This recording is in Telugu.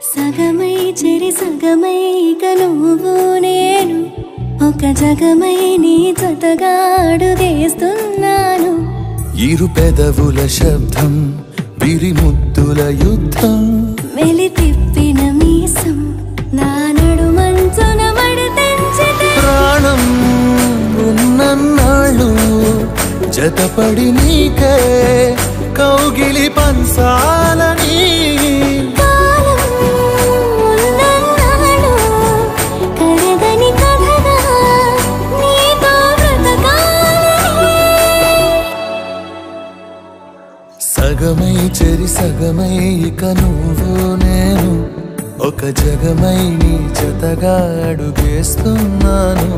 సగమై చెరి సగమై ఇక నువ్వు నేను ఒక జగమై నీ జతగా అడుగేస్తున్నాను. ఇరు పెదవుల శబ్దం విరిముద్దుల యుద్ధం మెలి తిప్పిన మీసం నా నడుమంచున మడతెంచితే ప్రాణం ఉన్నన్నాళ్ళు జతపడి నీకే కౌగిలి పంచాలని సగమై చెరి సగమై ఇక నువ్వు నేను ఒక జగమై నీ జతగా అడుగేస్తున్నాను.